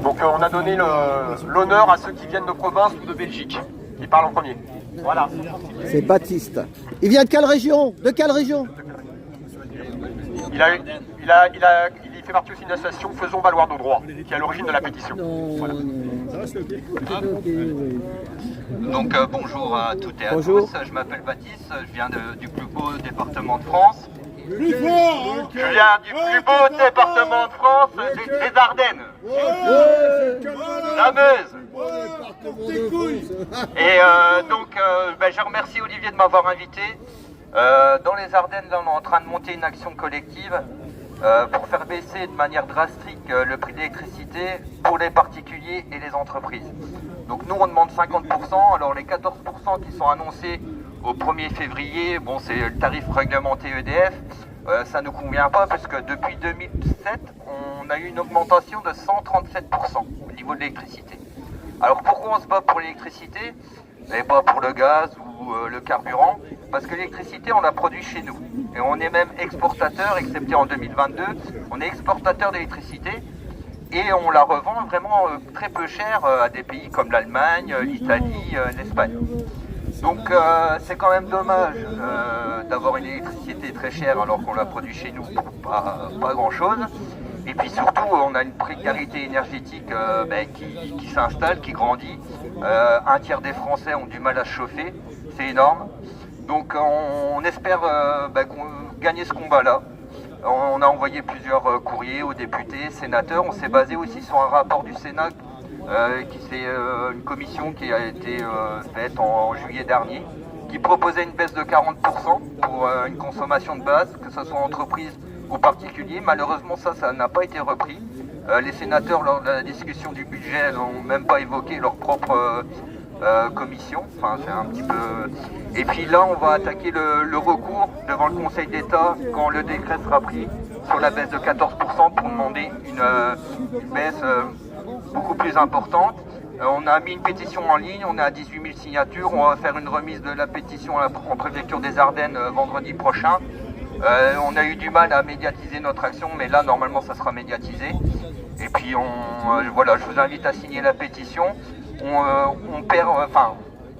Donc on a donné l'honneur à ceux qui viennent de province ou de Belgique, qui parlent en premier. Voilà. C'est Baptiste. Il vient de quelle région? De quelle région? Il fait partie aussi d'une association Faisons valoir nos droits, qui est à l'origine de la pétition. Voilà. Donc bonjour à toutes et à Bonjour. tous, je m'appelle Baptiste, je viens du plus beau département de France. Je viens du plus beau département de France, des Ardennes. La Meuse. Et je remercie Olivier de m'avoir invité. Dans les Ardennes, là, on est en train de monter une action collective pour faire baisser de manière drastique le prix de l'électricité pour les particuliers et les entreprises. Donc nous on demande 50%, alors les 14% qui sont annoncés au 1er février, bon c'est le tarif réglementé EDF, ça ne nous convient pas parce que depuis 2007 on a eu une augmentation de 137% au niveau de l'électricité. Alors pourquoi on se bat pour l'électricité et pas pour le gaz ou le carburant? Parce que l'électricité on la produit chez nous et on est même exportateur, excepté en 2022, on est exportateur d'électricité et on la revend vraiment très peu cher à des pays comme l'Allemagne, l'Italie, l'Espagne. Donc c'est quand même dommage d'avoir une électricité très chère alors qu'on la produit chez nous pour pas grand chose. Et puis surtout on a une précarité énergétique qui s'installe, qui grandit. Un tiers des Français ont du mal à se chauffer, c'est énorme. Donc on espère gagner ce combat-là. On a envoyé plusieurs courriers aux députés, sénateurs. On s'est basé aussi sur un rapport du Sénat, une commission qui a été faite en juillet dernier, qui proposait une baisse de 40% pour une consommation de base, que ce soit entreprise ou particulier. Malheureusement, ça n'a pas été repris. Les sénateurs, lors de la discussion du budget, n'ont même pas évoqué leur propre commission. Enfin, c'est un petit peu... Et puis là, on va attaquer le recours devant le Conseil d'État quand le décret sera pris sur la baisse de 14% pour demander une baisse beaucoup plus importante. On a mis une pétition en ligne, on est à 18 000 signatures. On va faire une remise de la pétition en préfecture des Ardennes vendredi prochain. On a eu du mal à médiatiser notre action, mais là, normalement, ça sera médiatisé. Et puis, voilà, je vous invite à signer la pétition.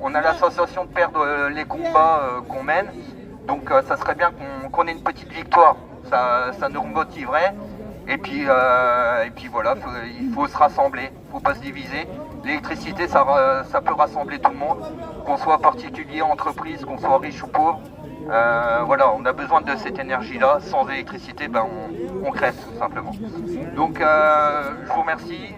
On a l'association de perdre les combats qu'on mène, donc ça serait bien qu'on ait une petite victoire, ça nous motiverait. Et puis voilà, il faut se rassembler, il ne faut pas se diviser. L'électricité, ça peut rassembler tout le monde, qu'on soit particulier, entreprise, qu'on soit riche ou pauvre. Voilà, on a besoin de cette énergie-là. Sans électricité, on crève tout simplement. Donc je vous remercie.